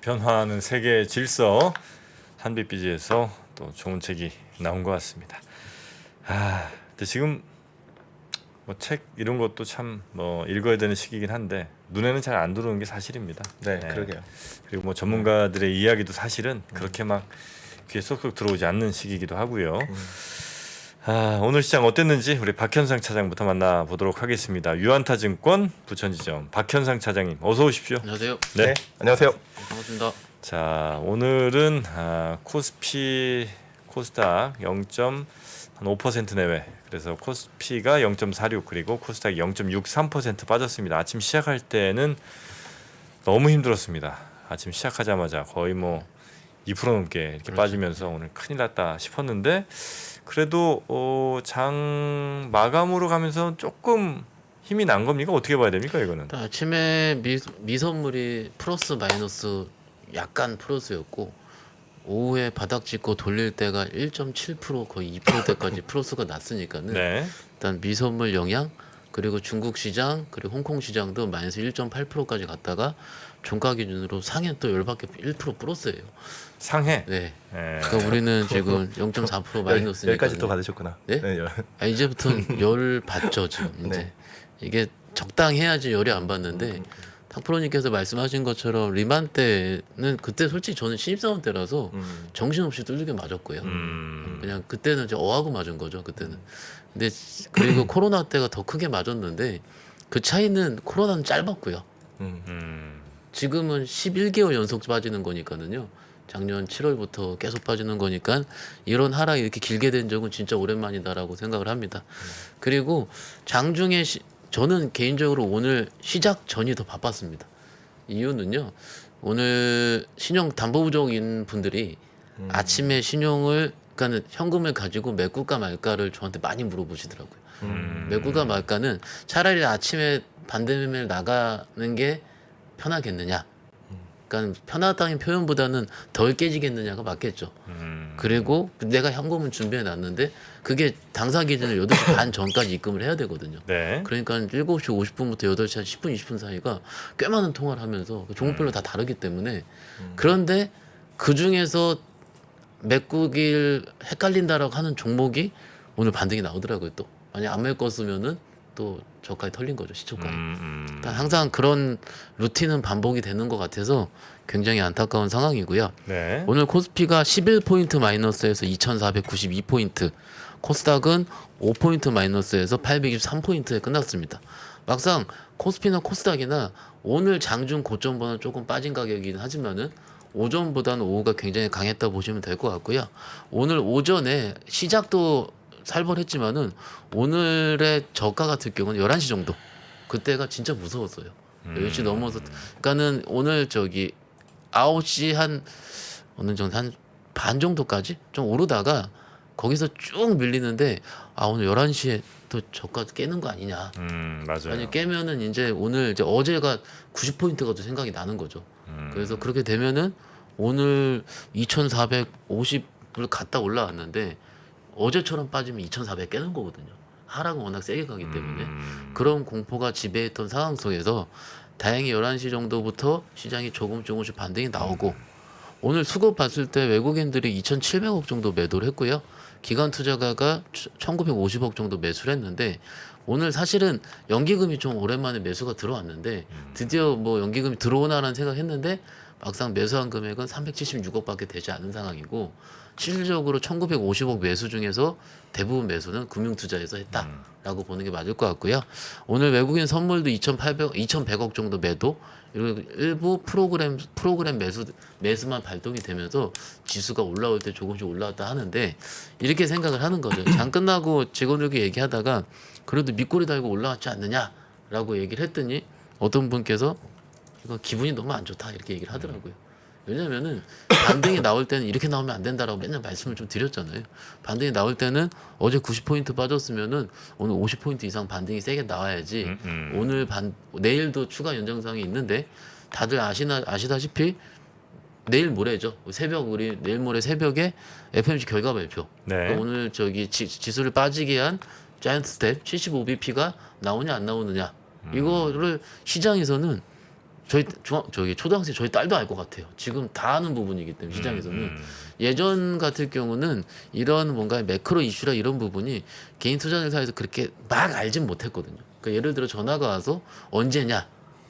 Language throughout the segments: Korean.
변화하는 세계의 질서 한빛비지에서 또 좋은 책이 나온 것 같습니다. 근데 지금 뭐 책 이런 것도 참 뭐 읽어야 되는 시기이긴 한데 눈에는 잘 안 들어오는 게 사실입니다. 네, 그러게요. 그리고 뭐 전문가들의 이야기도 사실은 그렇게 막 귀에 쏙쏙 들어오지 않는 시기이기도 하고요. 오늘 시장 어땠는지 우리 박현상 차장부터 만나보도록 하겠습니다. 유안타증권 부천지점 박현상 차장님 어서 오십시오. 안녕하세요. 네, 안녕하세요. 반갑습니다. 자, 오늘은 코스피 코스닥 0.5% 내외. 그래서 코스피가 0.46 그리고 코스닥이 0.63% 빠졌습니다. 아침 시작할 때는 너무 힘들었습니다. 아침 시작하자마자 거의 뭐 2% 넘게 이렇게 그렇죠. 빠지면서 오늘 큰일 났다 싶었는데 그래도 장 마감으로 가면서 조금 힘이 난 겁니까? 어떻게 봐야 됩니까, 이거는? 일단 아침에 미선물이 플러스 마이너스 약간 플러스였고 오후에 바닥 찍고 돌릴 때가 1.7% 거의 2%대까지 플러스가 났으니까는 네. 일단 미선물 영향 그리고 중국 시장 그리고 홍콩 시장도 마이너스 1.8%까지 갔다가 종가 기준으로 상해 또 열받게 1% 플러스예요. 상해. 네. 예. 그러니까 우리는 지금 0.4% 마이너스니까 여기까지 또 받으셨구나. 네? 이제부터는 열 받죠 지금 이제 네. 이게 적당해야지 열이 안 받는데 탁프로님께서 말씀하신 것처럼 리만 때는 그때 솔직히 저는 신입사원 때라서 정신없이 뚫리게 맞았고요. 그냥 그때는 이제 어하고 맞은 거죠 그때는. 근데 그리고 코로나 때가 더 크게 맞았는데 그 차이는 코로나는 짧았고요. 지금은 11개월 연속 빠지는 거니까는요. 작년 7월부터 계속 빠지는 거니까 이런 하락이 이렇게 길게 된 적은 진짜 오랜만이다라고 생각을 합니다. 그리고 장중에 저는 개인적으로 오늘 시작 전이 더 바빴습니다. 이유는요. 오늘 신용 담보 부족인 분들이 아침에 신용을 그러니까 현금을 가지고 메꿀까 말까를 저한테 많이 물어보시더라고요. 메꿀까 말까는 차라리 아침에 반대매매를 나가는 게 편하겠느냐. 그러니까 편하다는 표현보다는 덜 깨지겠느냐가 맞겠죠. 그리고 내가 현금은 준비해 놨는데 그게 당사 기준으로 8시 반 전까지 입금을 해야 되거든요. 네. 그러니까 7시 50분부터 8시 한 10분 20분 사이가 꽤 많은 통화를 하면서 종목별로 다 다르기 때문에 그런데 그중에서 메꾸길 헷갈린다라고 하는 종목이 오늘 반등이 나오더라고요. 또 만약 안 메꿨으면은 또 저까지 털린 거죠 시초가에. 항상 그런 루틴은 반복이 되는 것 같아서 굉장히 안타까운 상황이고요. 네. 오늘 코스피가 11포인트 마이너스에서 2,492포인트, 코스닥은 5포인트 마이너스에서 823포인트에 끝났습니다. 막상 코스피나 코스닥이나 오늘 장중 고점보다는 조금 빠진 가격이긴 하지만은 오전보다는 오후가 굉장히 강했다 보시면 될 것 같고요. 오늘 오전에 시작도 살벌했지만은 오늘의 저가 같은 경우는 11시 정도. 그때가 진짜 무서웠어요. 10시 넘어서 그러니까는 오늘 9시 한 어느 정도 한 반 정도까지 좀 오르다가 거기서 쭉 밀리는데 오늘 11시에 또 저가 깨는 거 아니냐. 맞아요. 아니 깨면은 이제 오늘 이제 어제가 90포인트가 또 생각이 나는 거죠. 그래서 그렇게 되면은 오늘 2,450을 갔다 올라왔는데 어제처럼 빠지면 2,400 깨는 거거든요. 하락은 워낙 세게 가기 때문에 그런 공포가 지배했던 상황 속에서 다행히 11시 정도부터 시장이 조금씩 반등이 나오고 오늘 수급 봤을 때 외국인들이 2,700억 정도 매도를 했고요. 기관 투자가가 1,950억 정도 매수를 했는데 오늘 사실은 연기금이 좀 오랜만에 매수가 들어왔는데 드디어 뭐 연기금이 들어오나라는 생각했는데 막상 매수한 금액은 376억밖에 되지 않은 상황이고 실질적으로 1,950억 매수 중에서 대부분 매수는 금융투자에서 했다라고 보는 게 맞을 것 같고요. 오늘 외국인 선물도 2,100억 정도 매도 그리고 일부 프로그램 매수만 발동이 되면서 지수가 올라올 때 조금씩 올라왔다 하는데 이렇게 생각을 하는 거죠. 장 끝나고 직원들과 얘기하다가 그래도 밑꼬리 달고 올라왔지 않느냐라고 얘기를 했더니 어떤 분께서 이거 기분이 너무 안 좋다 이렇게 얘기를 하더라고요. 왜냐면은 반등이 나올 때는 이렇게 나오면 안 된다라고 맨날 말씀을 좀 드렸잖아요. 반등이 나올 때는 어제 90포인트 빠졌으면은 오늘 50포인트 이상 반등이 세게 나와야지 내일도 추가 연장상이 있는데 다들 아시다시피 내일 모레죠. 우리 내일 모레 새벽에 FOMC 결과 발표. 네. 그러니까 오늘 지수를 빠지게 한 자이언트 스텝 75bp가 나오냐 안 나오느냐. 이거를 시장에서는 저기 초등학생 저희 딸도 알 것 같아요. 지금 다 아는 부분이기 때문에 시장에서는 예전 같은 경우는 이런 뭔가 매크로 이슈라 이런 부분이 개인 투자회사에서 그렇게 막 알진 못했거든요. 그러니까 예를 들어 전화가 와서 언제냐,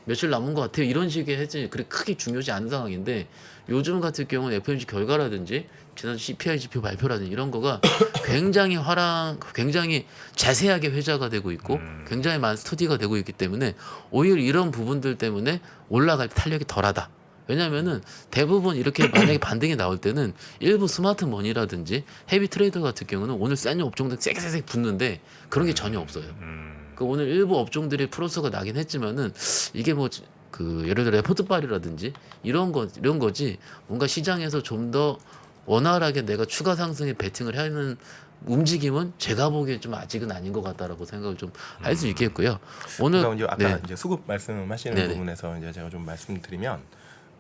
며칠 남은 것 같아요. 이런 식의 했지 그렇게 크게 중요하지 않은 상황인데 요즘 같은 경우는 FOMC 결과라든지 지난 CPI 지표 발표라든지 이런 거가 굉장히 자세하게 회자가 되고 있고 굉장히 많은 스터디가 되고 있기 때문에 오히려 이런 부분들 때문에 올라갈 때 탄력이 덜하다. 왜냐면은 대부분 이렇게 만약에 반등이 나올 때는 일부 스마트 머니라든지 헤비 트레이더 같은 경우는 오늘 센 업종들 세게 붙는데 그런 게 전혀 없어요. 그 오늘 일부 업종들이 플러스가 나긴 했지만은 이게 뭐 그 예를 들어 레포트빨이라든지 이런 거지 뭔가 시장에서 좀 더 원활하게 내가 추가 상승에 베팅을 하는 움직임은 제가 보기에 좀 아직은 아닌 것 같다라고 생각을 좀 할 수 있겠고요. 오늘 그러니까 이제 아까 네. 이제 수급 말씀하시는 네네. 부분에서 이제 제가 좀 말씀드리면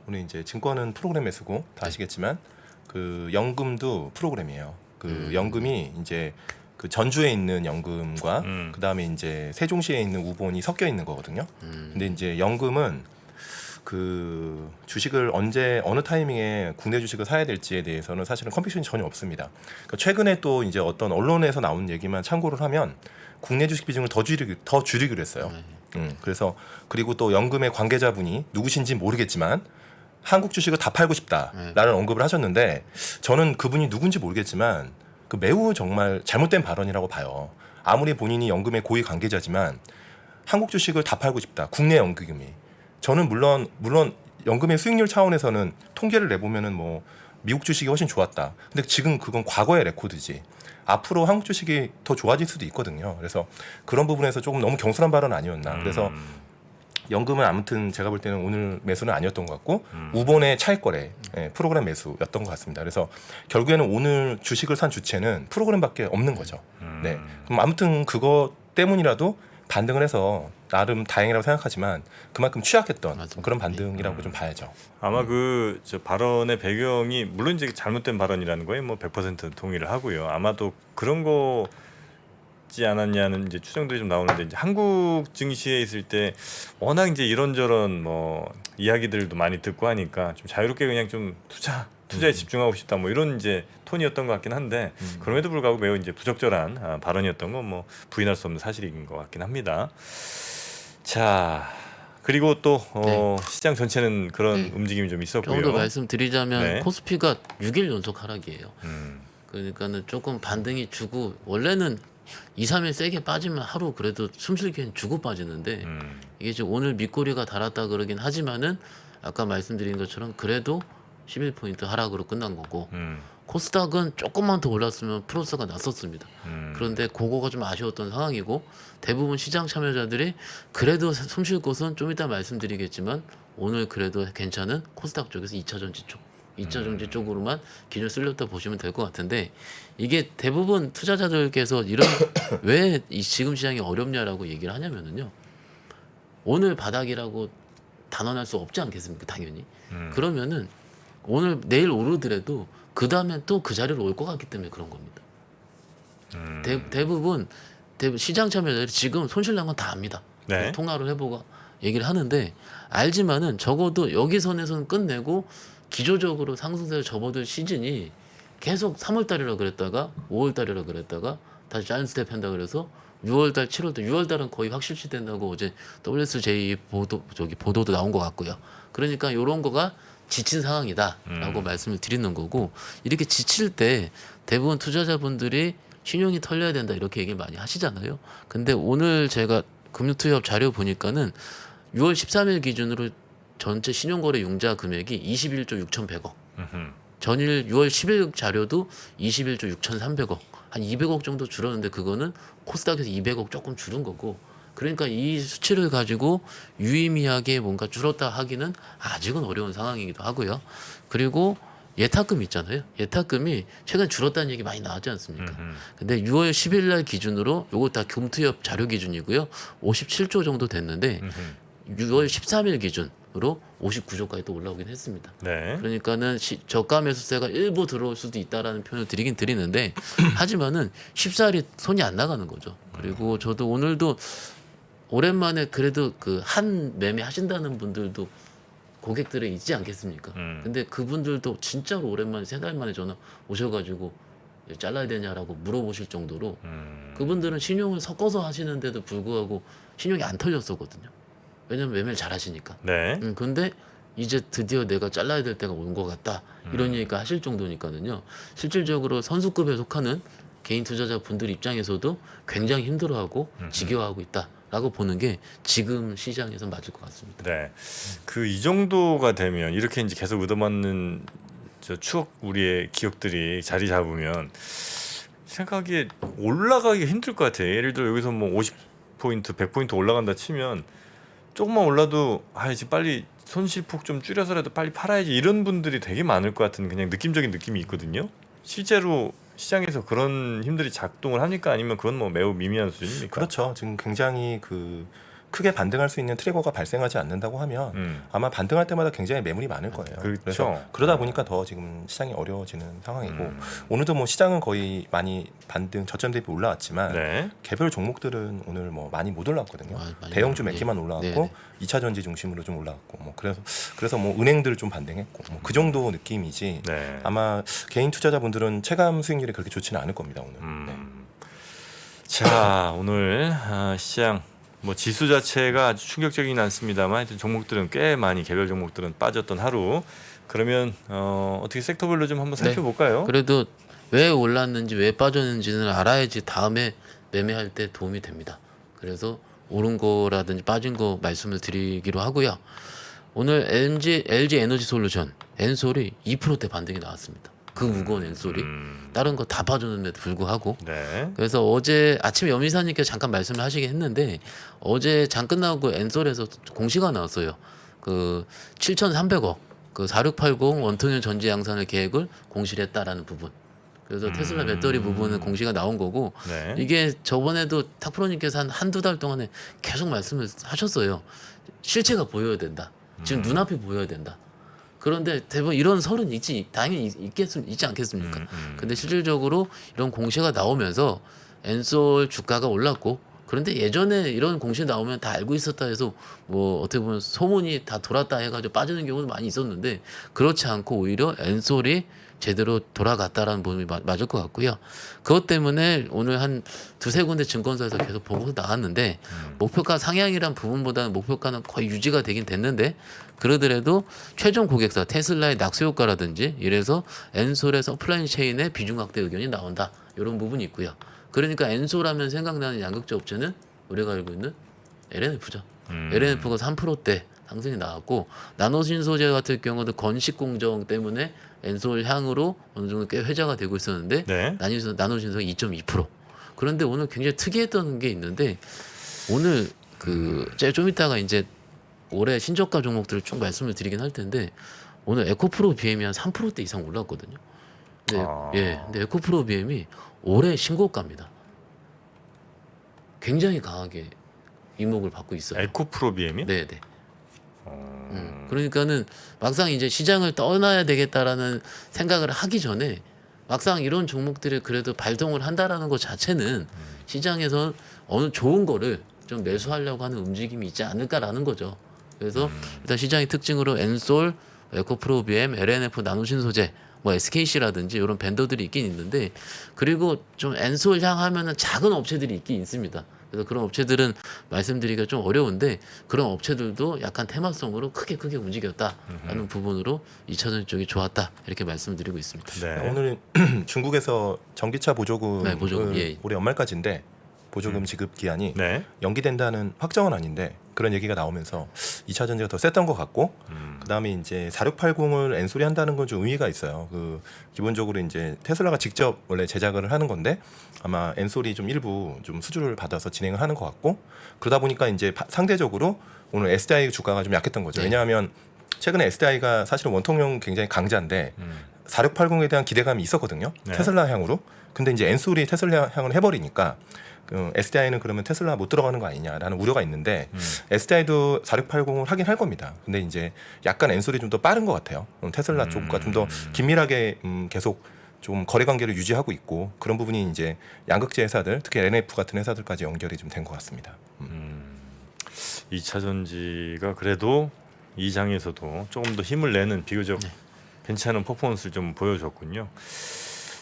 오늘 이제 증권은 프로그램 매수고 다 아시겠지만 그 연금도 프로그램이에요. 그 연금이 이제 그 전주에 있는 연금과 그 다음에 이제 세종시에 있는 우본이 섞여 있는 거거든요. 근데 이제 연금은 그 주식을 언제 어느 타이밍에 국내 주식을 사야 될지에 대해서는 사실은 컨비션이 전혀 없습니다. 그러니까 최근에 또 이제 어떤 언론에서 나온 얘기만 참고를 하면 국내 주식 비중을 더 줄이기로 했어요. 그래서 그리고 또 연금의 관계자분이 누구신지 모르겠지만 한국 주식을 다 팔고 싶다라는 언급을 하셨는데 저는 그분이 누군지 모르겠지만 그 매우 정말 잘못된 발언이라고 봐요. 아무리 본인이 연금의 고위 관계자지만 한국 주식을 다 팔고 싶다. 국내 연금이. 저는 물론 연금의 수익률 차원에서는 통계를 내보면은 뭐 미국 주식이 훨씬 좋았다. 근데 지금 그건 과거의 레코드지. 앞으로 한국 주식이 더 좋아질 수도 있거든요. 그래서 그런 부분에서 조금 너무 경솔한 발언 아니었나. 그래서 연금은 아무튼 제가 볼 때는 오늘 매수는 아니었던 것 같고 우본의 차익 거래 프로그램 매수였던 것 같습니다. 그래서 결국에는 오늘 주식을 산 주체는 프로그램밖에 없는 거죠. 네. 그럼 아무튼 그거 때문이라도 반등을 해서 나름 다행이라고 생각하지만 그만큼 취약했던 맞습니다. 그런 반등이라고 좀 봐야죠. 아마 그 저 발언의 배경이 물론 이제 잘못된 발언이라는 거에 뭐 100% 동의를 하고요. 아마도 그런 거지 않았냐는 이제 추정들이 좀 나오는데 이제 한국 증시에 있을 때 워낙 이제 이런저런 뭐 이야기들도 많이 듣고 하니까 좀 자유롭게 그냥 좀 투자에 집중하고 싶다 뭐 이런 이제 톤이었던 것 같긴 한데 그럼에도 불구하고 매우 이제 부적절한 발언이었던 건 뭐 부인할 수 없는 사실인 것 같긴 합니다. 자 그리고 또 시장 전체는 그런 움직임이 좀 있었고요. 좀 더 말씀드리자면 네. 코스피가 6일 연속 하락이에요. 음, 그러니까는 조금 반등이 주고 원래는 2, 3일 세게 빠지면 하루 그래도 숨쉬기엔 주고 빠지는데 이게 지금 오늘 밑꼬리가 달았다 그러긴 하지만은 아까 말씀드린 것처럼 그래도 11포인트 하락으로 끝난 거고 코스닥은 조금만 더 올랐으면 플러스가 났었습니다. 그런데 그거가 좀 아쉬웠던 상황이고 대부분 시장 참여자들이 그래도 숨 쉴 곳은 좀 이따 말씀드리겠지만 오늘 그래도 괜찮은 코스닥 쪽에서 2차 전지 쪽 2차 전지 쪽으로만 기준을 쓸렸다 보시면 될 것 같은데 이게 대부분 투자자들께서 이런 왜 이 지금 시장이 어렵냐라고 얘기를 하냐면은요. 오늘 바닥이라고 단언할 수 없지 않겠습니까? 당연히. 그러면은 오늘 내일 오르더라도 그 다음엔 또 그 자리로 올 것 같기 때문에 그런 겁니다. 대부분 시장 참여자들이 지금 손실난 건 다 압니다. 네. 통화를 해보고 얘기를 하는데 알지만은 적어도 여기 선에서는 끝내고 기조적으로 상승세를 접어들 시즌이 계속 3월달이라 그랬다가 5월달이라 그랬다가 다시 자이언트 스텝 한다 그래서 6월달, 7월달, 6월달은 거의 확실시 된다고 어제 WSJ 보도도 나온 것 같고요. 그러니까 이런 거가 지친 상황이다라고 말씀을 드리는 거고 이렇게 지칠 때 대부분 투자자분들이 신용이 털려야 된다 이렇게 얘기 많이 하시잖아요. 근데 오늘 제가 금융투협 자료 보니까는 6월 13일 기준으로 전체 신용거래 융자 금액이 21조 6,100억. 전일 6월 10일 자료도 21조 6,300억. 한 200억 정도 줄었는데 그거는 코스닥에서 200억 조금 줄은 거고 그러니까 이 수치를 가지고 유의미하게 뭔가 줄었다 하기는 아직은 어려운 상황이기도 하고요. 그리고 예탁금 있잖아요. 예탁금이 최근 줄었다는 얘기 많이 나왔지 않습니까? 근데 6월 10일 날 기준으로 요거 다 금투협 자료 기준이고요. 57조 정도 됐는데 6월 13일 기준으로 59조까지 또 올라오긴 했습니다. 네. 그러니까는 저가 매수세가 일부 들어올 수도 있다라는 표현을 드리긴 드리는데 하지만은 쉽사리 손이 안 나가는 거죠. 그리고 저도 오늘도 오랜만에 그래도 그 한 매매 하신다는 분들도 고객들이 있지 않겠습니까? 근데 그분들도 진짜로 오랜만에 3달 만에 전화 오셔가지고 잘라야 되냐라고 물어보실 정도로 그분들은 신용을 섞어서 하시는데도 불구하고 신용이 안 털렸었거든요. 왜냐면 매매를 잘 하시니까. 네. 근데 이제 드디어 내가 잘라야 될 때가 온 것 같다. 이런 얘기가 하실 정도니까는요. 실질적으로 선수급에 속하는 개인 투자자분들 입장에서도 굉장히 힘들어하고 지겨워하고 있다라고 보는 게 지금 시장에서 맞을 것 같습니다. 네. 그 이 정도가 되면 이렇게 이제 계속 얻어맞는 저 추억 우리의 기억들이 자리 잡으면 생각하기에 올라가기 힘들 것 같아요. 예를 들어 여기서 뭐 50포인트, 100포인트 올라간다 치면 조금만 올라도 이제 빨리 손실폭 좀 줄여서라도 빨리 팔아야지 이런 분들이 되게 많을 것 같은 그냥 느낌적인 느낌이 있거든요. 실제로 시장에서 그런 힘들이 작동을 합니까? 아니면 그건 뭐 매우 미미한 수준입니까? 그렇죠. 지금 굉장히 크게 반등할 수 있는 트리거가 발생하지 않는다고 하면 아마 반등할 때마다 굉장히 매물이 많을 거예요. 그렇죠. 그래서 그러다 보니까 더 지금 시장이 어려워지는 상황이고 오늘도 뭐 시장은 거의 많이 반등 저점 대비 올라왔지만 네. 개별 종목들은 오늘 뭐 많이 못 올라왔거든요. 많이 대형주 몇 예. 개만 올라왔고 네, 네. 2차 전지 중심으로 좀 올라왔고 뭐 그래서 뭐 은행들 좀 반등했고 뭐 그 정도 느낌이지 네. 아마 개인 투자자분들은 체감 수익률이 그렇게 좋지는 않을 겁니다 오늘. 네. 자 오늘 시장 뭐 지수 자체가 아주 충격적이긴 않습니다만 하여튼 종목들은 꽤 많이 개별 종목들은 빠졌던 하루. 그러면 어떻게 섹터별로 좀 한번 살펴볼까요? 그래도 왜 올랐는지 왜 빠졌는지는 알아야지 다음에 매매할 때 도움이 됩니다. 그래서 오른 거라든지 빠진 거 말씀을 드리기로 하고요. 오늘 LG 에너지 솔루션 엔솔이 2%대 반등이 나왔습니다. 그 무거운 엔솔이 다른 거 다 빠졌는데도 불구하고 네. 그래서 어제 아침에 염희사님께서 잠깐 말씀을 하시긴 했는데 어제 장 끝나고 엔솔에서 공시가 나왔어요. 그 7,300억 그 4680 원통형 전지 양산을 계획을 공시를 했다라는 부분. 그래서 테슬라 배터리 부분은 공시가 나온 거고 네. 이게 저번에도 탁프로님께서 한두 달 동안에 계속 말씀을 하셨어요. 실체가 보여야 된다. 지금 눈앞이 보여야 된다. 그런데 대부분 이런 설은 당연히 있지 않겠습니까? 근데 실질적으로 이런 공시가 나오면서 엔솔 주가가 올랐고 그런데 예전에 이런 공시 나오면 다 알고 있었다 해서 뭐 어떻게 보면 소문이 다 돌았다 해가지고 빠지는 경우도 많이 있었는데 그렇지 않고 오히려 엔솔이 제대로 돌아갔다라는 부분이 맞을 것 같고요. 그것 때문에 오늘 한 두세 군데 증권사에서 계속 보고서 나왔는데 목표가 상향이란 부분보다는 목표가는 거의 유지가 되긴 됐는데 그러더라도 최종 고객사 테슬라의 낙수 효과라든지 이래서 엔솔의 서플라이 체인의 비중 확대 의견이 나온다. 이런 부분이 있고요. 그러니까 엔솔하면 생각나는 양극재 업체는 우리가 알고 있는 LNF죠. LNF가 3%대 상승이 나왔고 나노신소재 같은 경우도 건식 공정 때문에 엔솔 향으로 어느 정도 꽤 회자가 되고 있었는데 네. 나노신소가 2.2%. 그런데 오늘 굉장히 특이했던 게 있는데 오늘 좀 이따가 이제 올해 신저가 종목들을 쭉 말씀을 드리긴 할 텐데 오늘 에코프로 BM이 한 3%대 이상 올랐거든요. 근데 에코프로 BM이 올해 신고가입니다. 굉장히 강하게 이목을 받고 있어요. 에코프로 BM이? 네. 그러니까는 막상 이제 시장을 떠나야 되겠다라는 생각을 하기 전에 막상 이런 종목들이 그래도 발동을 한다라는 것 자체는 시장에서 어느 좋은 거를 좀 매수하려고 하는 움직임이 있지 않을까라는 거죠. 그래서 일단 시장의 특징으로 엔솔, 에코프로 BM, LNF 나노신소재, 뭐 SKC라든지 이런 밴더들이 있긴 있는데 그리고 좀 엔솔 향하면은 작은 업체들이 있긴 있습니다. 그래서 그런 업체들은 말씀드리기가 좀 어려운데 그런 업체들도 약간 테마성으로 크게 움직였다라는 부분으로 2차전 쪽이 좋았다 이렇게 말씀드리고 있습니다. 네. 오늘 중국에서 전기차 보조금을 네, 보조금, 예. 올해 연말까지인데 보조금 지급 기한이 네. 연기된다는 확정은 아닌데 그런 얘기가 나오면서 2차 전지가 더 셌던 것 같고 그다음에 이제 4680을 엔솔이 한다는 건 좀 의미가 있어요. 기본적으로 이제 테슬라가 직접 원래 제작을 하는 건데 아마 엔솔이 좀 일부 좀 수주를 받아서 진행을 하는 것 같고 그러다 보니까 이제 상대적으로 오늘 SDI 주가가 좀 약했던 거죠. 네. 왜냐하면 최근에 SDI가 사실은 원통형 굉장히 강자인데 4680에 대한 기대감이 있었거든요. 네. 테슬라 향으로. 근데 이제 엔솔이 테슬라 향을 해버리니까 SDI는 그러면 테슬라 못 들어가는 거 아니냐라는 우려가 있는데 SDI도 4680을 하긴 할 겁니다. 근데 이제 약간 엔솔이 좀 더 빠른 것 같아요. 테슬라 쪽과 좀 더 긴밀하게 계속 좀 거래 관계를 유지하고 있고 그런 부분이 이제 양극재 회사들 특히 NF 같은 회사들까지 연결이 좀 된 것 같습니다. 2차 전지가 그래도 이 장에서도 조금 더 힘을 내는 비교적 네. 괜찮은 퍼포먼스를 좀 보여줬군요.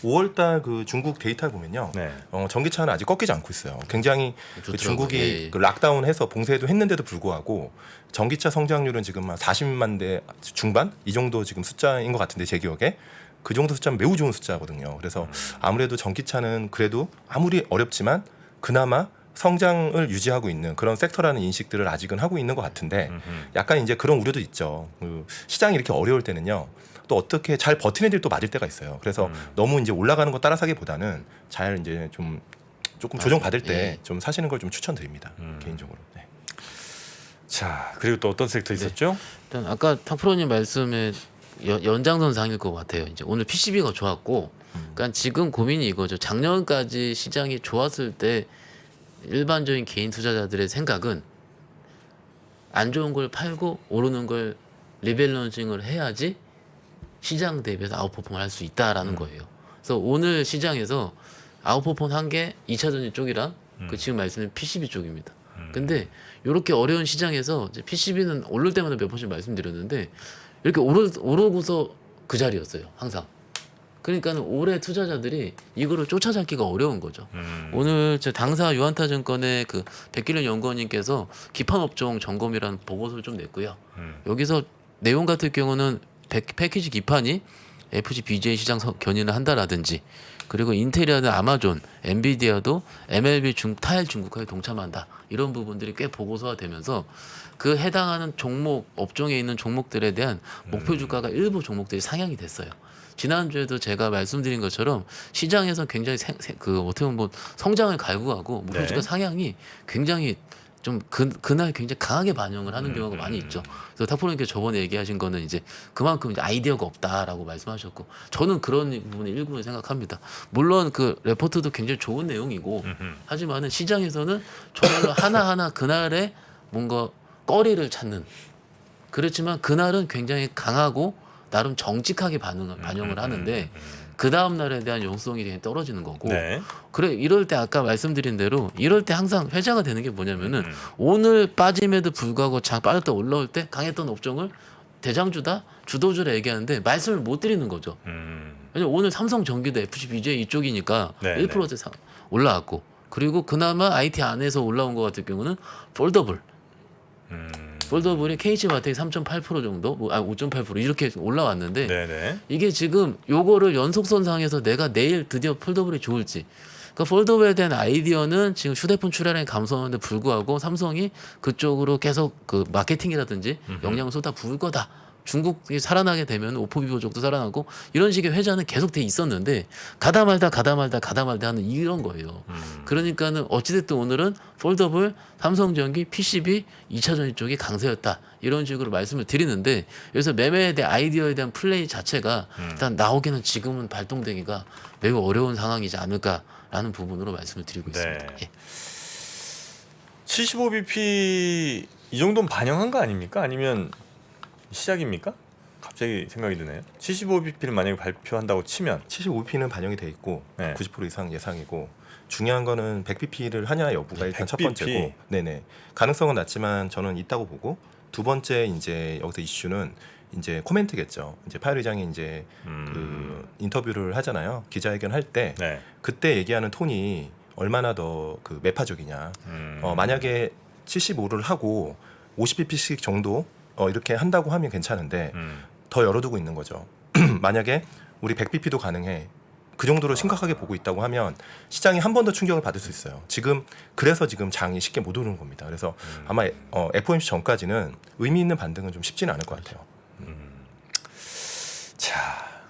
5월달 그 중국 데이터를 보면요. 네. 전기차는 아직 꺾이지 않고 있어요. 굉장히 그 좋더라고요. 중국이 예. 그 락다운해서 봉쇄도 했는데도 불구하고 전기차 성장률은 지금 한 40만 대 중반 이 정도 지금 숫자인 것 같은데 제 기억에 그 정도 숫자는 매우 좋은 숫자거든요. 그래서 아무래도 전기차는 그래도 아무리 어렵지만 그나마 성장을 유지하고 있는 그런 섹터라는 인식들을 아직은 하고 있는 것 같은데 약간 이제 그런 우려도 있죠. 그 시장이 이렇게 어려울 때는요. 또 어떻게 잘 버티는 애들이 또 맞을 때가 있어요. 그래서 너무 이제 올라가는 거 따라 사기보다는 잘 이제 좀 조금 조정 받을 때 예. 좀 사시는 걸 좀 추천드립니다. 개인적으로. 네. 자, 그리고 또 어떤 섹터 있었죠? 일단 아까 탁프로님 말씀에 연장선상일 것 같아요. 이제 오늘 PCB가 좋았고, 그러니까 지금 고민이 이거죠. 작년까지 시장이 좋았을 때 일반적인 개인 투자자들의 생각은 안 좋은 걸 팔고 오르는 걸 리밸런싱을 해야지 시장 대비해서 아웃퍼폼을 할 수 있다라는 거예요. 그래서 오늘 시장에서 아웃퍼폼 한 게 2차 전지 쪽이랑 그 지금 말씀드린 PCB 쪽입니다. 근데 이렇게 어려운 시장에서 이제 PCB는 오를 때마다 몇 번씩 말씀드렸는데 이렇게 오르고서 그 자리였어요. 항상. 그러니까는 올해 투자자들이 이거를 쫓아잡기가 어려운 거죠. 오늘 저 당사 유한타증권의 그 백길련 연구원님께서 기판 업종 점검이라는 보고서를 좀 냈고요. 여기서 내용 같은 경우는 패키지 기판이 FG BGA 시장 견인을 한다라든지 그리고 인텔이라든 아마존, 엔비디아도 MLB 타일 중국화에 동참한다. 이런 부분들이 꽤 보고서가 되면서 그 해당하는 종목, 업종에 있는 종목들에 대한 목표 주가가 일부 종목들이 상향이 됐어요. 지난주에도 제가 말씀드린 것처럼 시장에서 굉장히 그 어떻게 보면 뭐 성장을 갈구하고 목표 주가 네. 상향이 굉장히 좀 그날 굉장히 강하게 반영을 하는 경우가 많이 있죠. 그래서 탁프로님께 저번에 얘기하신 거는 이제 그만큼 이제 아이디어가 없다라고 말씀하셨고 저는 그런 부분을 일부러 생각합니다. 물론 그 레포트도 굉장히 좋은 내용이고 하지만은 시장에서는 정말로 하나하나 그날에 뭔가 꺼리를 찾는 그렇지만 그날은 굉장히 강하고 나름 정직하게 반영을 하는데 그 다음 날에 대한 용성이 굉장히 떨어지는 거고 네. 그래 이럴 때 아까 말씀드린 대로 이럴 때 항상 회자가 되는 게 뭐냐면은 오늘 빠짐에도 불구하고 빠졌다 올라올 때 강했던 업종을 대장주다 주도주라 얘기하는데 말씀을 못 드리는 거죠. 왜냐면 오늘 삼성전기도 FCBJ 이쪽이니까 네, 1% 올라왔고 그리고 그나마 IT 안에서 올라온 것 같은 경우는 폴더블 폴더블이 KH바텍이 3.8% 정도, 5.8% 이렇게 올라왔는데 네네. 이게 지금 요거를 연속선상에서 내가 내일 드디어 폴더블이 좋을지 그러니까 폴더블에 대한 아이디어는 지금 휴대폰 출하량이 감소하는데 불구하고 삼성이 그쪽으로 계속 그 마케팅이라든지 역량을 쏟아 부을 거다. 중국이 살아나게 되면 오포비보족도 살아나고 이런 식의 회자는 계속 돼 있었는데 가다 말다 하는 이런 거예요. 그러니까는 어찌됐든 오늘은 폴더블, 삼성전기, PCB, 2차 전지 쪽이 강세였다. 이런 식으로 말씀을 드리는데 여기서 매매에 대한 아이디어에 대한 플레이 자체가 일단 나오기는 지금은 발동되기가 매우 어려운 상황이지 않을까라는 부분으로 말씀을 드리고 있습니다. 네. 예. 75bp 이 정도는 반영한 거 아닙니까? 아니면 시작입니까? 갑자기 생각이 드네요. 75bp를 만약에 발표한다고 치면 75bp는 반영이 돼 있고 네. 90% 이상 예상이고 중요한 거는 100bp를 하냐 여부가 일단 첫 100bp. 번째고 네네 가능성은 낮지만 저는 있다고 보고 두 번째 이제 여기서 이슈는 이제 코멘트겠죠. 이제 파열 의장이 이제 그 인터뷰를 하잖아요. 기자회견 할 때 네. 그때 얘기하는 톤이 얼마나 더 그 매파적이냐. 만약에 75를 하고 50bp씩 정도 이렇게 한다고 하면 괜찮은데 더 열어두고 있는 거죠. 만약에 우리 100bp도 가능해. 그 정도로 심각하게 보고 있다고 하면 시장이 한 번 더 충격을 받을 수 있어요. 그래서 지금 장이 쉽게 못 오르는 겁니다. 그래서 아마 FOMC 전까지는 의미 있는 반등은 좀 쉽지는 않을 것 같아요. 자,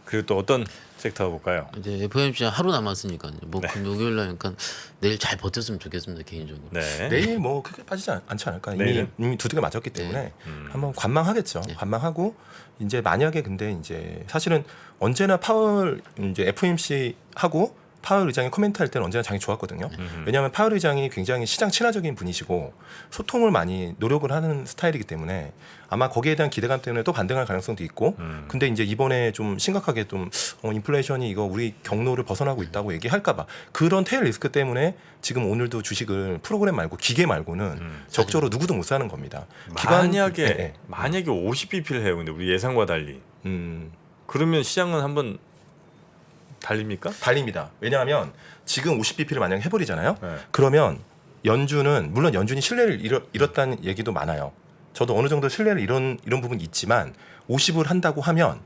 그리고 또 어떤 섹터 볼까요? 이제 FOMC 하루 남았으니까요. 뭐 네. 목요일 날니까 내일 잘 버텼으면 좋겠습니다 개인적으로. 네. 내일 뭐 크게 빠지지 않지 않을까? 내일은? 이미 두드겨 맞았기 때문에 한번 관망하겠죠. 관망하고 이제 만약에 근데 이제 사실은 언제나 파월 이제 FOMC 하고 파월 의장이 코멘트할 때는 언제나 장이 좋았거든요. 왜냐하면 파월 의장이 굉장히 시장 친화적인 분이시고 소통을 많이 노력을 하는 스타일이기 때문에 아마 거기에 대한 기대감 때문에 또 반등할 가능성도 있고 근데 이제 이번에 좀 심각하게 좀 인플레이션이 이거 우리 경로를 벗어나고 있다고 얘기할까봐 그런 테일 리스크 때문에 지금 오늘도 주식을 프로그램 말고 기계 말고는 적절로 누구도 못 사는 겁니다. 만약에 네, 네. 만약에 50bp를 해요. 근데 우리 예상과 달리 그러면 시장은 한번 달립니까? 달립니다. 왜냐하면 지금 50bp를 만약에 해버리잖아요. 네. 그러면 연준은 물론 연준이 신뢰를 잃었다는 얘기도 많아요. 저도 어느 정도 신뢰를 이런 부분이 있지만 50을 한다고 하면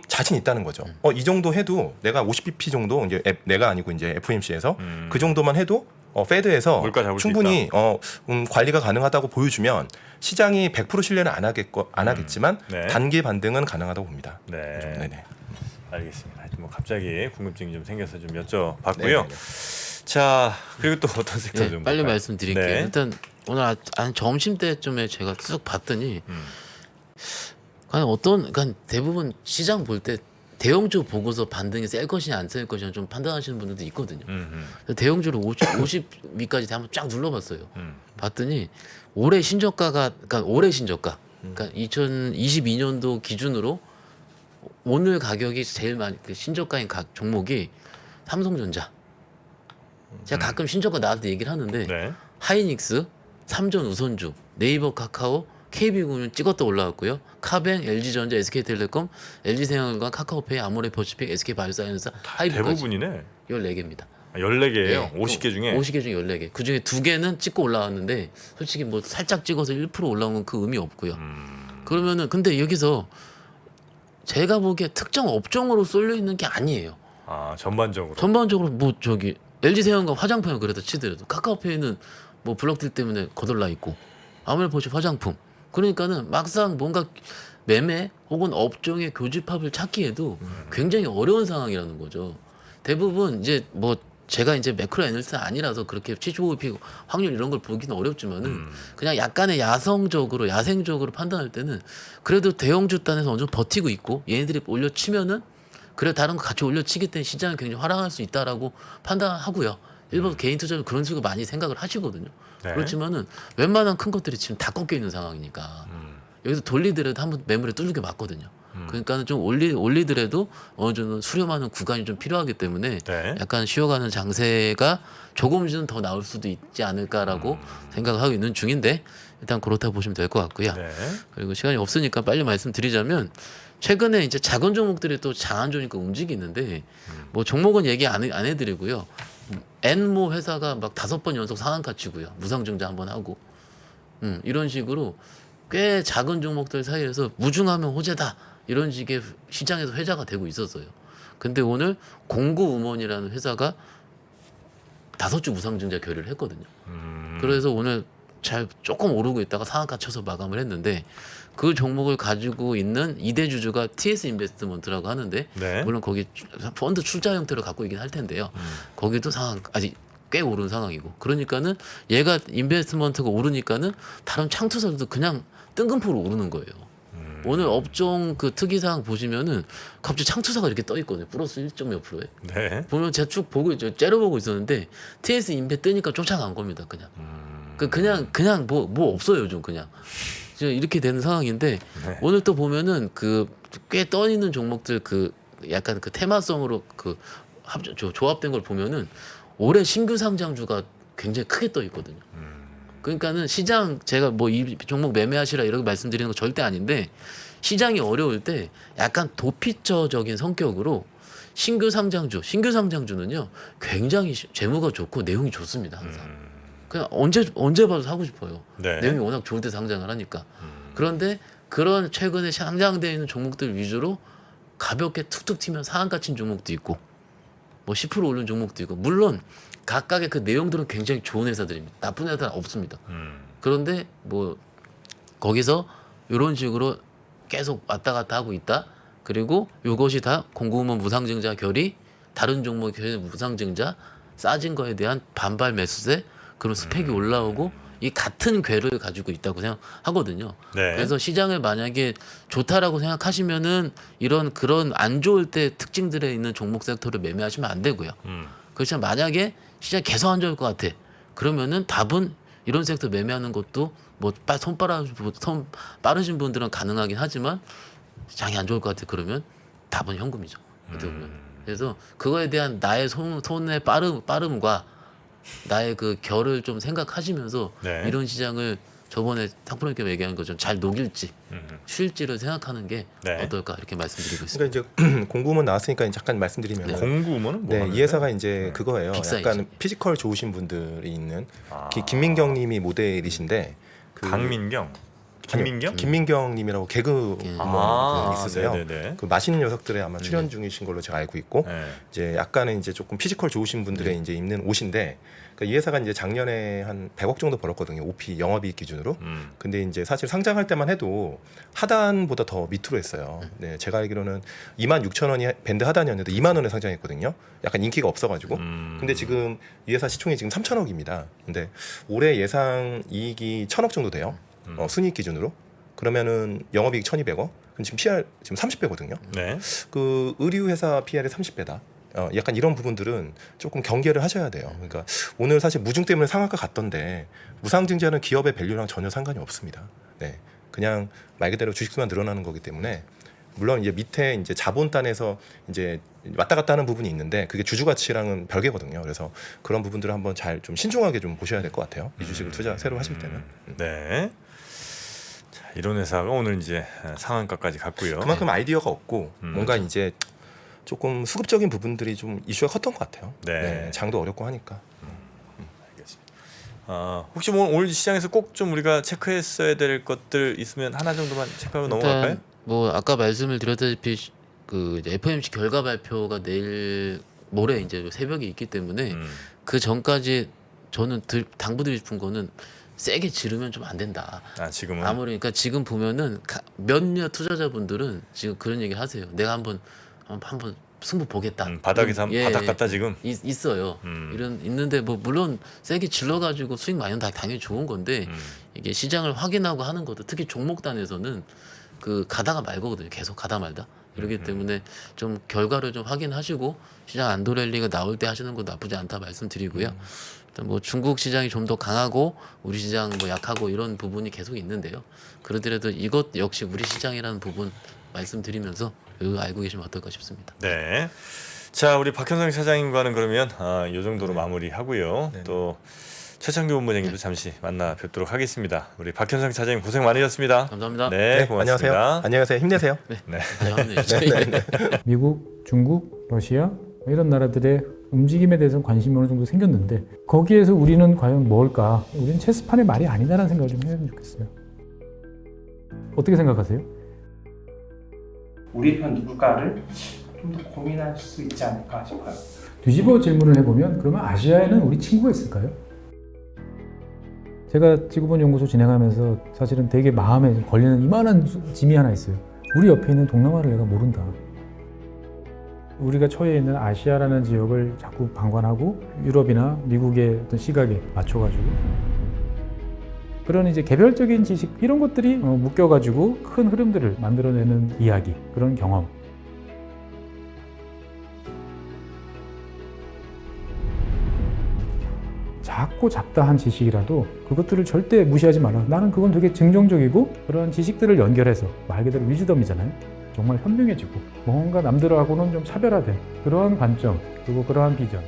자신 있다는 거죠. 이 정도 해도 내가 50bp 정도 이제 내가 아니고 이제 FOMC에서 그 정도만 해도 페드에서 물가 잡을 수 충분히 관리가 가능하다고 보여주면 시장이 100% 신뢰는 안 하겠지만 네. 단기 반등은 가능하다고 봅니다. 네. 네네. 알겠습니다. 뭐 갑자기 궁금증이 좀 생겨서 좀 여쭤봤고요. 네네네. 자, 그리고 또 어떤 섹터 예, 좀 빨리 볼까요? 말씀드릴게요. 네. 일단 오늘 한 점심 때쯤에 제가 쓱 봤더니 그러니까 대부분 시장 볼 때 대형주 보고서 반등이 셀 것이냐 안 셀 것이냐 좀 판단하시는 분들도 있거든요. 그래서 대형주를 50 위까지 한번 쫙 눌러봤어요. 봤더니 올해 신저가가 그러니까 올해 신저가 그러니까 2022년도 기준으로 오늘 가격이 제일 많이 그 신저가인 각 종목이 삼성전자. 제가 가끔 신저가 나올 때 얘기를 하는데 네. 하이닉스, 삼전 우선주, 네이버 카카오, KB금융 찍었다 올라왔고요. 카뱅, LG전자, SK텔레콤, LG생활관, 카카오페이, 아모레퍼시픽, SK바이오사이언스, 하이브까지 대부분이네. 14개입니다. 14개예요. 50개 중에. 50개 중에 14개. 그중에 2개는 찍고 올라왔는데 솔직히 뭐 살짝 찍어서 1% 올라온 건 그 의미 없고요. 그러면은 근데 여기서 제가 보기에 특정 업종으로 쏠려 있는 게 아니에요. 아, 전반적으로. 전반적으로 뭐 저기 LG생활관 화장품을 그래도 치더라도 카카오페이는 뭐 블록딜 때문에 거덜나 있고 아모레퍼시픽 화장품 그러니까는 막상 뭔가 매매 혹은 업종의 교집합을 찾기에도 굉장히 어려운 상황이라는 거죠. 대부분 이제 뭐 제가 이제 매크로 애널리스트는 아니라서 그렇게 75bp 확률 이런 걸 보기는 어렵지만은 그냥 약간의 야생적으로 판단할 때는 그래도 대형주 단에서 어느 정도 버티고 있고 얘네들이 올려치면은 그래 다른 거 같이 올려치기 때문에 시장이 굉장히 활황할 수 있다라고 판단하고요. 일본 개인 투자는 그런 식으로 많이 생각을 하시거든요. 네. 그렇지만은 웬만한 큰 것들이 지금 다 꺾여 있는 상황이니까 여기서 돌리더라도 한번 매물에 뚫리게 맞거든요. 그러니까는 좀 올리더라도 어느 정도 수렴하는 구간이 좀 필요하기 때문에 네. 약간 쉬어가는 장세가 조금씩은 더 나올 수도 있지 않을까라고 생각을 하고 있는 중인데 일단 그렇다고 보시면 될 것 같고요. 네. 그리고 시간이 없으니까 빨리 말씀드리자면 최근에 이제 작은 종목들이 또 장안조니까 움직이는데 뭐 종목은 얘기 안 해드리고요. N모 회사가 막 5번 연속 상한가 치고요. 무상증자 한번 하고 이런 식으로 꽤 작은 종목들 사이에서 무중하면 호재다 이런 식의 시장에서 회자가 되고 있었어요. 근데 오늘 공구음원이라는 회사가 5주 무상증자 결의를 했거든요. 그래서 오늘 잘 조금 오르고 있다가 상한가 쳐서 마감을 했는데 그 종목을 가지고 있는 2대 주주가 TS 인베스트먼트라고 하는데 네. 물론 거기 펀드 출자 형태로 갖고 있긴 할 텐데요. 거기도 상한 아직 꽤 오른 상황이고 그러니까는 얘가 인베스트먼트가 오르니까는 다른 창투사들도 그냥 뜬금포로 오르는 거예요. 오늘 업종 그 특이사항 보시면은 갑자기 창투사가 이렇게 떠 있거든요. 플러스 1.몇 %에. 네. 보면 제가 쭉 보고 있죠. 째려보고 있었는데 TS 인베 뜨니까 쫓아간 겁니다. 그냥. 그냥 뭐 없어요 요즘 그냥. 지금 이렇게 되는 상황인데 네. 오늘 또 보면은 그 꽤 떠 있는 종목들 그 약간 그 테마성으로 그 조합된 걸 보면은 올해 신규 상장주가 굉장히 크게 떠 있거든요. 그러니까는 시장 제가 뭐 이 종목 매매하시라 이렇게 말씀드리는 거 절대 아닌데 시장이 어려울 때 약간 도피처적인 성격으로 신규 상장주는요 굉장히 재무가 좋고 내용이 좋습니다 항상. 그냥 언제 봐도 사고 싶어요. 네. 내용이 워낙 좋을 때 상장을 하니까. 그런데 그런 최근에 상장되어 있는 종목들 위주로 가볍게 툭툭 튀면 상한가 친 종목도 있고 뭐 10% 오른 종목도 있고 물론 각각의 그 내용들은 굉장히 좋은 회사들입니다. 나쁜 회사는 없습니다. 그런데 뭐 거기서 이런 식으로 계속 왔다 갔다 하고 있다. 그리고 이것이 다 공구음원 무상증자 결의 다른 종목 결의 무상증자 싸진 거에 대한 반발 매수세 그런 스펙이 올라오고 이 같은 궤를 가지고 있다고 생각하거든요. 네. 그래서 시장을 만약에 좋다라고 생각하시면은 이런 그런 안 좋을 때 특징들에 있는 종목 섹터를 매매하시면 안 되고요. 그렇지만 만약에 시장 계속 안 좋을 것 같아. 그러면은 답은 이런 섹터 매매하는 것도 뭐 손 빠르신 분들은 가능하긴 하지만 시장이 안 좋을 것 같아. 그러면 답은 현금이죠. 어떻게 보면. 그래서 그거에 대한 나의 손의 빠름과 나의 그 결을 좀 생각하시면서 네. 이런 시장을 저번에 탕프로님께 얘기한 것처럼 잘 녹일지 쉴지를 생각하는 게 네. 어떨까 이렇게 말씀드리고 있습니다. 그러니까 이제 공구문 나왔으니까 잠깐 말씀드리면 공구문은 뭐 네, 하는 이 회사가 거예요? 이제 그거예요. 빅사이즈. 약간 피지컬 좋으신 분들이 있는 김민경님이 모델이신데 그 강민경, 김민경? 김민경님이라고 개그 있으세요. 네네네. 그 맛있는 녀석들에 아마 출연 중이신 걸로 제가 알고 있고 네. 이제 약간은 이제 조금 피지컬 좋으신 분들의 이제 입는 옷인데 그러니까 이 회사가 이제 작년에 한 100억 정도 벌었거든요. OP 영업이익 기준으로. 근데 이제 사실 상장할 때만 해도 하단보다 더 밑으로 했어요. 네, 제가 알기로는 26,000원이 밴드 하단이었는데 2만 원에 상장했거든요. 약간 인기가 없어가지고. 근데 지금 이 회사 시총이 지금 3,000억입니다. 근데 올해 예상 이익이 1,000억 정도 돼요. 순이익 기준으로. 그러면은 영업이익 1,200억. 그럼 지금 PR 지금 30배거든요. 네. 그 의류 회사 PR이 30배다. 약간 이런 부분들은 조금 경계를 하셔야 돼요. 그러니까 오늘 사실 무중 때문에 상한가 갔던데 무상증자는 기업의 밸류랑 전혀 상관이 없습니다. 네, 그냥 말 그대로 주식수만 늘어나는 거기 때문에 물론 이제 밑에 이제 자본단에서 이제 왔다 갔다 하는 부분이 있는데 그게 주주 가치랑은 별개거든요. 그래서 그런 부분들을 한번 잘 좀 신중하게 좀 보셔야 될 것 같아요. 이 주식을 새로 하실 때는. 네. 자, 이런 회사가 오늘 이제 상한가까지 갔고요. 그만큼 아이디어가 없고 뭔가 이제 조금 수급적인 부분들이 좀 이슈가 컸던 것 같아요. 네. 네, 장도 어렵고 하니까. 혹시 뭐 오늘 시장에서 꼭 좀 우리가 체크했어야 될 것들 있으면 하나 정도만 체크하고 넘어갈까요? 일단 뭐 아까 말씀을 드렸다시피 그 이제 FOMC 결과 발표가 내일 모레 이제 새벽에 있기 때문에 그 전까지 저는 당부드리고 싶은 거는 세게 지르면 좀 안 된다. 지금은 아무리 그러니까 지금 보면은 몇몇 투자자분들은 지금 그런 얘기 하세요. 내가 한번 승부 보겠다. 바닥에서 예, 바닥 갔다 지금. 있어요. 있는데 뭐 물론 세게 질러가지고 수익 많이 다 당연히 좋은 건데 이게 시장을 확인하고 하는 것도 특히 종목단에서는 그 가다가 말거든요. 계속 가다 말다. 이러기 때문에 좀 결과를 좀 확인하시고 시장 안도랠리가 나올 때 하시는 것도 나쁘지 않다 말씀드리고요. 일단 뭐 중국 시장이 좀 더 강하고 우리 시장 뭐 약하고 이런 부분이 계속 있는데요. 그러더라도 이것 역시 우리 시장이라는 부분 말씀드리면서 알고 계시면 어떨까 싶습니다. 네. 자, 우리 박현성 사장님과는 그러면 이 정도로 마무리하고요. 네. 또 최창규 본부장님도 잠시 만나 뵙도록 하겠습니다. 우리 박현성 사장님 고생 많으셨습니다. 감사합니다. 네, 고맙습니다. 안녕하세요. 안녕하세요. 힘내세요. 감사합니다. 미국, 중국, 러시아 뭐 이런 나라들의 움직임에 대해서는 관심이 어느 정도 생겼는데 거기에서 우리는 과연 뭘까? 우리는 체스판의 말이 아니다라는 생각을 좀 해야 좋겠어요. 어떻게 생각하세요? 우리 편 누굴까를 좀 더 고민할 수 있지 않을까 싶어요. 뒤집어 질문을 해보면 그러면 아시아에는 우리 친구가 있을까요? 제가 지구본 연구소 진행하면서 사실은 되게 마음에 걸리는 이만한 짐이 하나 있어요. 우리 옆에 있는 동남아를 내가 모른다. 우리가 처해 있는 아시아라는 지역을 자꾸 방관하고 유럽이나 미국의 어떤 시각에 맞춰가지고 그런 이제 개별적인 지식 이런 것들이 묶여가지고 큰 흐름들을 만들어내는 이야기, 그런 경험. 작고 잡다한 지식이라도 그것들을 절대 무시하지 말라. 나는 그건 되게 긍정적이고 그런 지식들을 연결해서 말 그대로 위즈덤이잖아요. 정말 현명해지고 뭔가 남들하고는 좀 차별화된 그러한 관점 그리고 그러한 비전